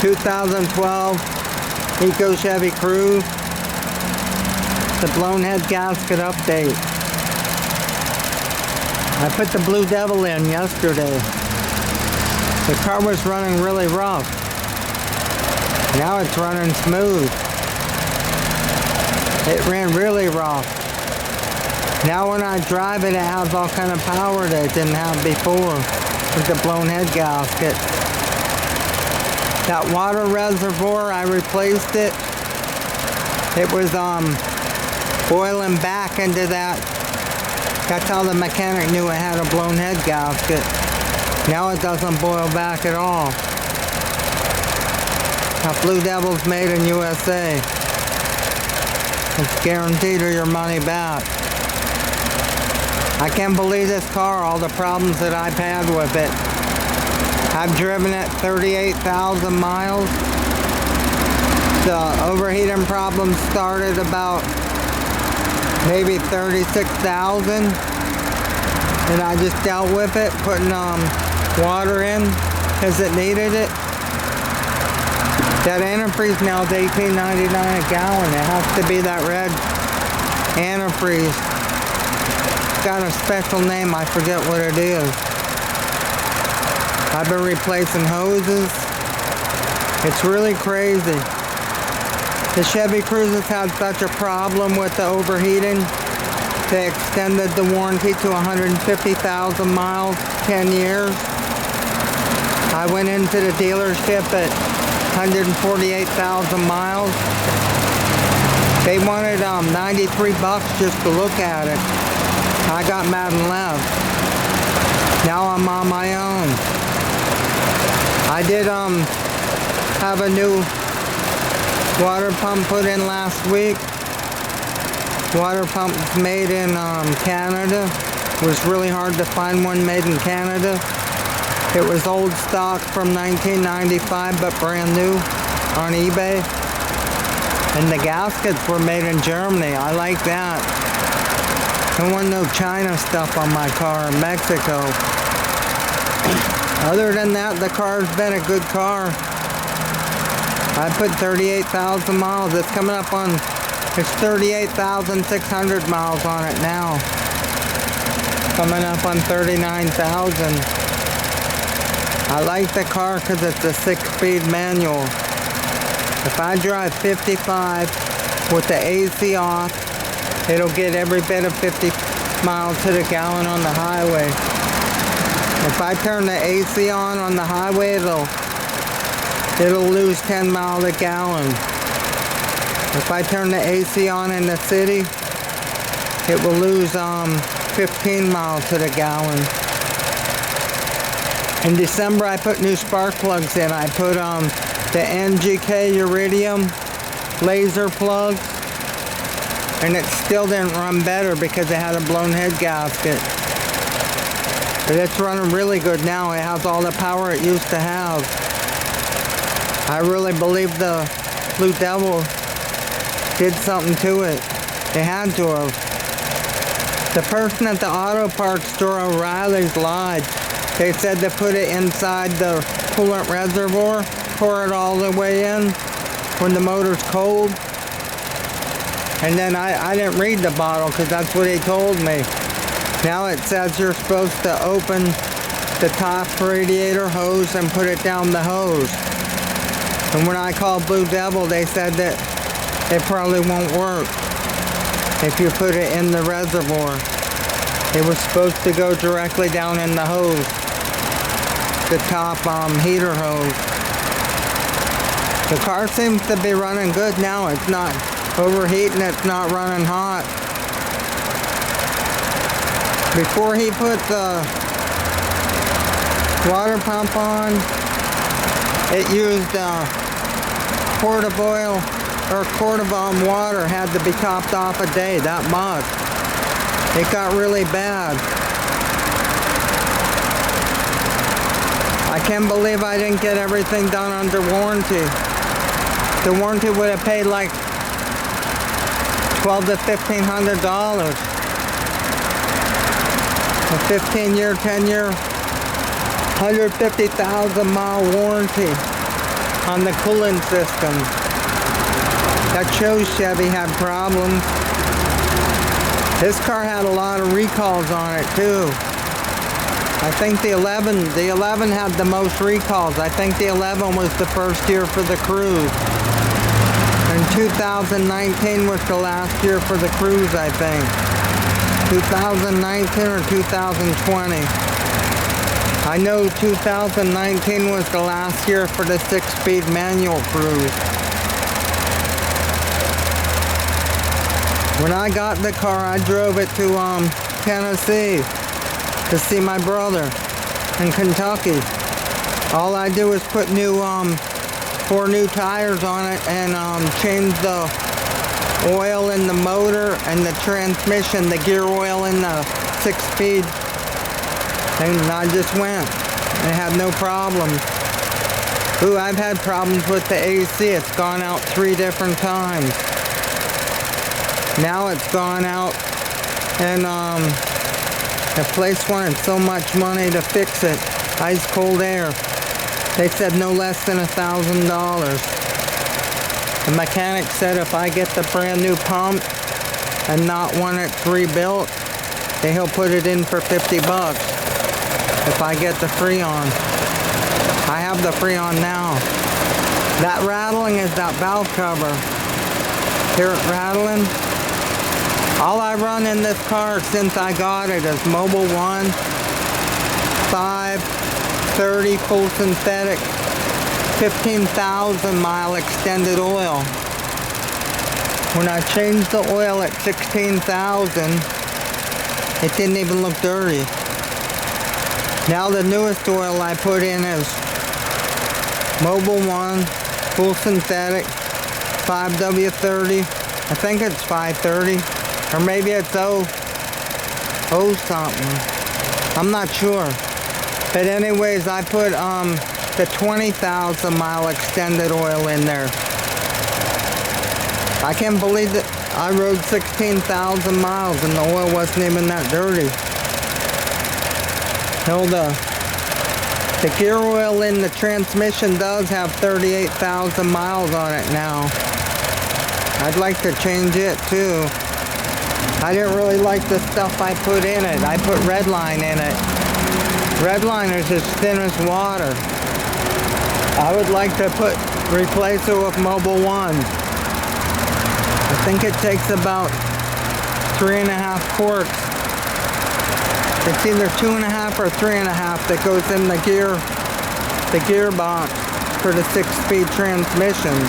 2012 Chevy Cruze. The blown head gasket update. I put the Blue Devil in yesterday. The car was running really rough. Now it's running smooth. It ran really rough. Now when I drive it, it has all kind of power that it didn't have before with the blown head gasket. That water reservoir, I replaced it. It was boiling back into that. That's how the mechanic knew it had a blown head gasket. Now it doesn't boil back at all. That Blue Devil's made in USA. It's guaranteed or your money back. I can't believe this car, all the problems that I've had with it. I've driven it 38,000 miles. The overheating problem started about maybe 36,000. And I just dealt with it, putting water in because it needed it. That antifreeze now is $18.99 a gallon. It has to be that red antifreeze. It's got a special name, I forget what it is. I've been replacing hoses. It's really crazy. The Chevy Cruze has had such a problem with the overheating. They extended the warranty to 150,000 miles, 10 years. I went into the dealership at 148,000 miles. They wanted $93 just to look at it. I got mad and left. Now I'm on my own. I did have a new water pump put in last week. Water pump is made in Canada. It was really hard to find one made in Canada. It was old stock from 1995, but brand new on eBay. And the gaskets were made in Germany. I like that. I don't want no China stuff on my car in Mexico. Other than that, the car's been a good car. I put 38,000 miles. It's coming up on, it's 38,600 miles on it now. Coming up on 39,000. I like the car because it's a 6-speed manual. If I drive 55 with the AC off, it'll get every bit of 50 miles to the gallon on the highway. If I turn the AC on the highway, it'll lose 10 miles a gallon. If I turn the AC on in the city, it will lose 15 miles to the gallon. In December, I put new spark plugs in. I put the NGK Iridium laser plugs, and it still didn't run better because it had a blown head gasket. But it's running really good now. It has all the power it used to have. I really believe the Blue Devil did something to it. It had to have. The person at the auto parts store, O'Reilly's, lied. They said to put it inside the coolant reservoir, pour it all the way in when the motor's cold. And then I didn't read the bottle because that's what he told me. Now it says you're supposed to open the top radiator hose and put it down the hose. And when I called Blue Devil, they said that it probably won't work if you put it in the reservoir. It was supposed to go directly down in the hose, the top heater hose. The car seems to be running good now. It's not overheating, it's not running hot. Before he put the water pump on, it used a quart of oil or a quart of water had to be topped off a day, that much. It got really bad. I can't believe I didn't get everything done under warranty. The warranty would have paid like $1,200 to $1,500. A 15-year, 10-year, 150,000 mile warranty. on the coolant system. That shows Chevy had problems. This car had a lot of recalls on it too. I think the 11 had the most recalls. I think the 11 was the first year for the Cruze. And 2019 was the last year for the Cruze, I think. 2019 or 2020. I know 2019 was the last year for the 6-speed manual Cruze. When I got the car, I drove it to Tennessee to see my brother in Kentucky. All I do is put 4 new tires on it and change the oil in the motor and the transmission, the gear oil in the 6-speed. And I just went and had no problems. Ooh, I've had problems with the AC. It's gone out 3 different times. Now it's gone out, and the place wanted so much money to fix it. Ice cold air. They said no less than $1,000. The mechanic said if I get the brand new pump and not one that's rebuilt, then he'll put it in for 50 bucks if I get the Freon. I have the Freon now. That rattling is that valve cover. Hear it rattling? All I run in this car since I got it is Mobil 1, 530 full synthetic, 15,000 mile extended oil. When I changed the oil at 16,000, it didn't even look dirty. Now the newest oil I put in is Mobil 1, full synthetic, 5W30. I think it's 530. Or maybe it's O something. I'm not sure. But anyways, I put the 20,000 mile extended oil in there. I can't believe that I rode 16,000 miles and the oil wasn't even that dirty. Hell, the gear oil in the transmission does have 38,000 miles on it now. I'd like to change it too. I didn't really like the stuff I put in it. I put Redline in it. Redline is as thin as water. I would like to replace it with Mobil 1. I think it takes about 3.5 quarts. It's either 2.5 or 3.5 that goes in the gearbox for the 6-speed transmission.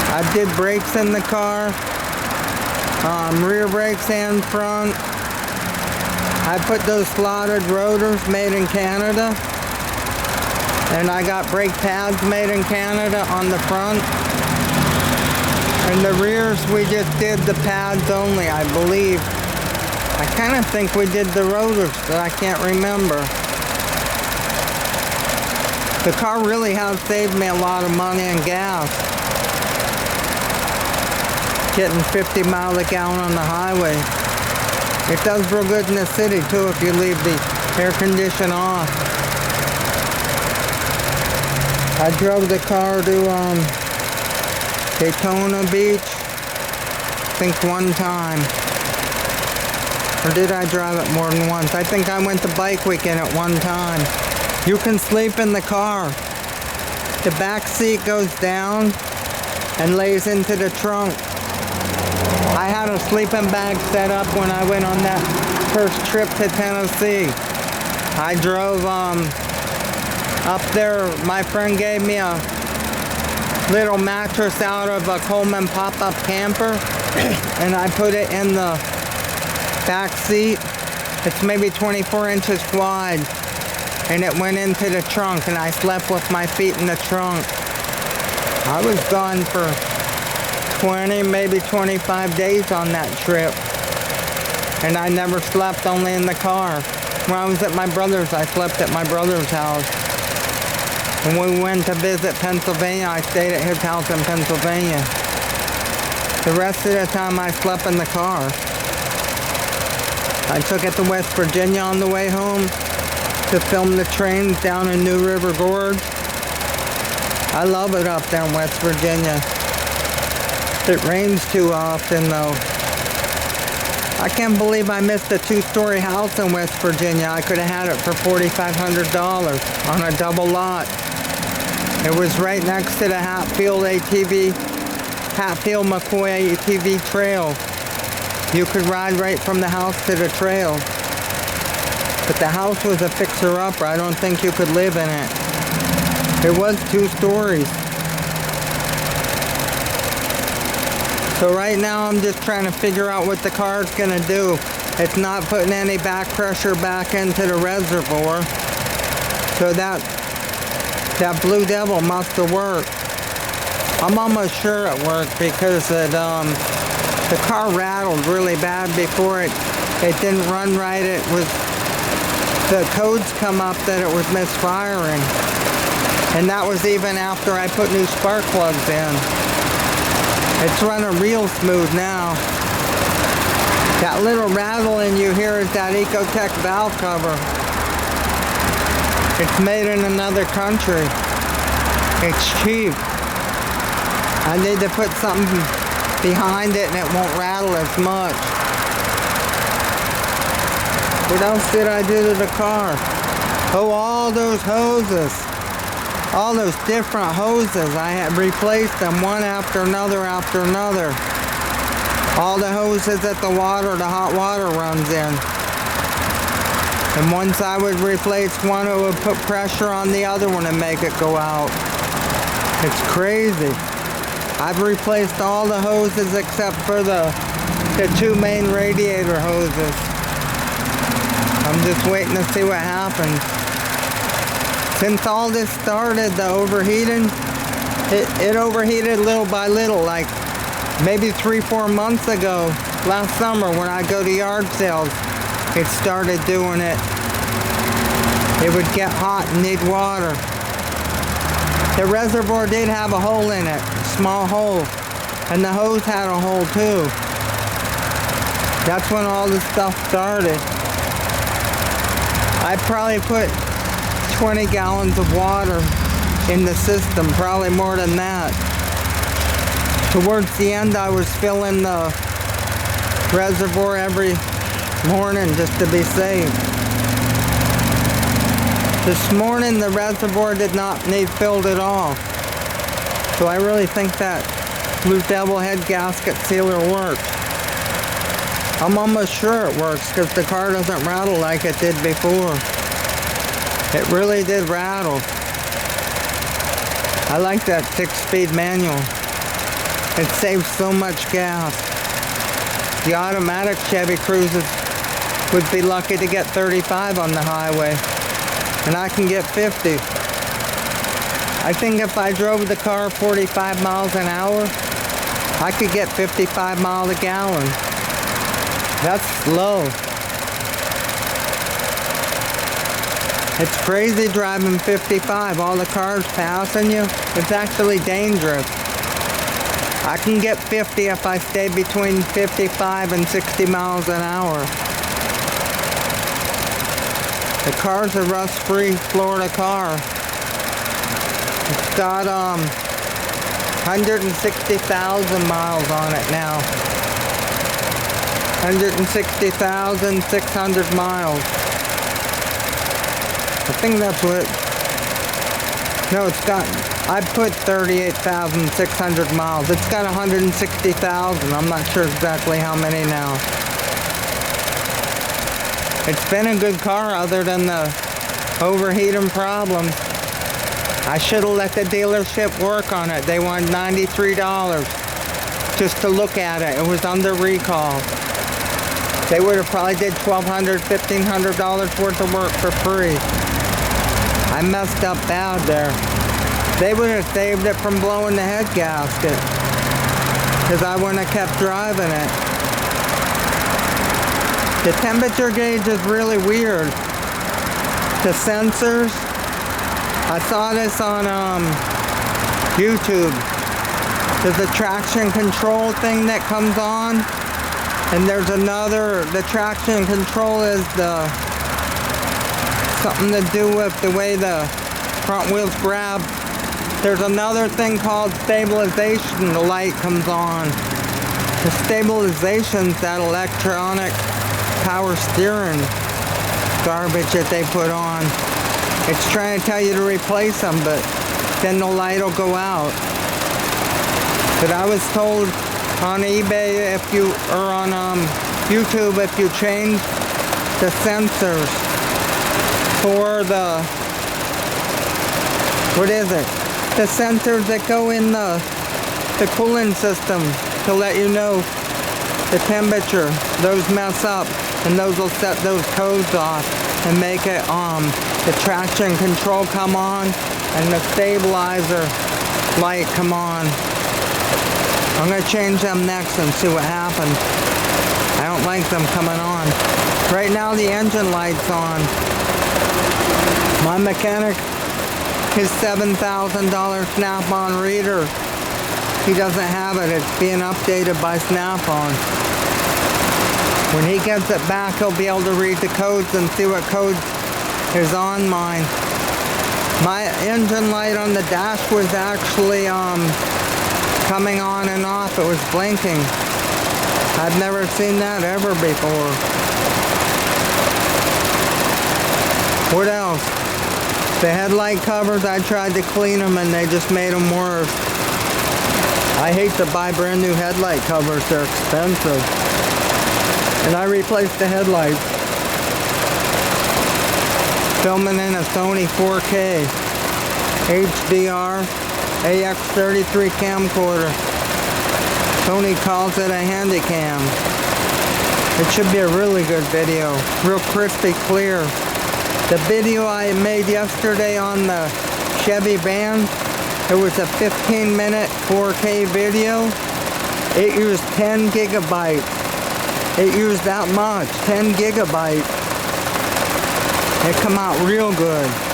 I did brakes in the car, rear brakes and front. I put those slotted rotors made in Canada, and I got brake pads made in Canada on the front. And the rears, we just did the pads only, I believe. I kind of think we did the rotors, but I can't remember. The car really has saved me a lot of money and gas. Getting 50 miles a gallon on the highway. It does real good in the city too if you leave the air condition off. I drove the car to Daytona Beach, I think one time. Or did I drive it more than once? I think I went to bike weekend at one time. You can sleep in the car. The back seat goes down and lays into the trunk. I had a sleeping bag set up when I went on that first trip to Tennessee. I drove up there. My friend gave me a little mattress out of a Coleman pop-up camper, and I put it in the back seat. It's maybe 24 inches wide, and it went into the trunk, and I slept with my feet in the trunk. I was gone for 20, maybe 25 days on that trip, and I never slept only in the car. When I was at my brother's, I slept at my brother's house. When we went to visit Pennsylvania, I stayed at his house in Pennsylvania. The rest of the time I slept in the car. I took it to West Virginia on the way home, to film the trains down in New River Gorge. I love it up there in West Virginia. It rains too often though. I can't believe I missed a 2-story house in West Virginia. I could have had it for $4,500 on a double lot. It was right next to the Hatfield McCoy ATV trail. You could ride right from the house to the trail. But the house was a fixer-upper. I don't think you could live in it. It was 2 stories. So right now I'm just trying to figure out what the car's gonna do. It's not putting any back pressure back into the reservoir. So that Blue Devil must have worked. I'm almost sure it worked because the car rattled really bad before it didn't run right. The codes come up that it was misfiring. And that was even after I put new spark plugs in. It's running real smooth now. That little rattling you hear is that Ecotech valve cover. It's made in another country. It's cheap. I need to put something behind it and it won't rattle as much. What else did I do to the car? Oh, all those hoses. All those different hoses. I had replaced them one after another after another. All the hoses that the hot water runs in. And once I would replace one, it would put pressure on the other one and make it go out. It's crazy. I've replaced all the hoses except for the 2 main radiator hoses. I'm just waiting to see what happens. Since all this started, the overheating, it overheated little by little, like maybe 3-4 months ago, last summer when I go to yard sales, it started doing it. It would get hot and need water. The reservoir did have a hole in it, a small hole, and the hose had a hole too. That's when all this stuff started. I probably put 20 gallons of water in the system, probably more than that. Towards the end, I was filling the reservoir every morning just to be safe. This morning, the reservoir did not need filled at all. So I really think that Blue Devil head gasket sealer works. I'm almost sure it works because the car doesn't rattle like it did before. It really did rattle. I like that 6-speed manual. It saves so much gas. The automatic Chevy Cruzes would be lucky to get 35 on the highway. And I can get 50. I think if I drove the car 45 miles an hour, I could get 55 miles a gallon. That's slow. It's crazy driving 55. All the cars passing you. It's actually dangerous. I can get 50 if I stay between 55 and 60 miles an hour. The car's a rust-free Florida car. It's got 160,000 miles on it now. 160,600 miles. I think that's what... No, it's got... I put 38,600 miles. It's got 160,000. I'm not sure exactly how many now. It's been a good car other than the overheating problem. I should have let the dealership work on it. They wanted $93 just to look at it. It was under recall. They would have probably did $1,200, $1,500 worth of work for free. I messed up bad there. They would have saved it from blowing the head gasket because I wouldn't have kept driving it. The temperature gauge is really weird. The sensors, I saw this on YouTube. There's a traction control thing that comes on, and there's another, the traction control is the something to do with the way the front wheels grab. There's another thing called stabilization. The light comes on. The stabilization's that electronic power steering garbage that they put on. It's trying to tell you to replace them, but then the light will go out. But I was told on eBay, or on YouTube, if you change the sensors for the, the sensors that go in the cooling system to let you know the temperature, those mess up, and those will set those codes off and make it the traction control come on and the stabilizer light come on. I'm going to change them next and see what happens. I don't like them coming on. Right now the engine light's on. My mechanic, his $7,000 Snap-on reader, he doesn't have it. It's being updated by Snap-on. When he gets it back, he'll be able to read the codes and see what code is on mine. My engine light on the dash was actually coming on and off. It was blinking. I've never seen that ever before. What else? The headlight covers, I tried to clean them and they just made them worse. I hate to buy brand new headlight covers. They're expensive. And I replaced the headlights. Filming in a Sony 4K HDR AX33 camcorder. Sony calls it a Handycam. It should be a really good video. Real crispy clear. The video I made yesterday on the Chevy van, it was a 15-minute 4K video. It used 10 gigabytes. It used that much, 10 gigabytes. It come out real good.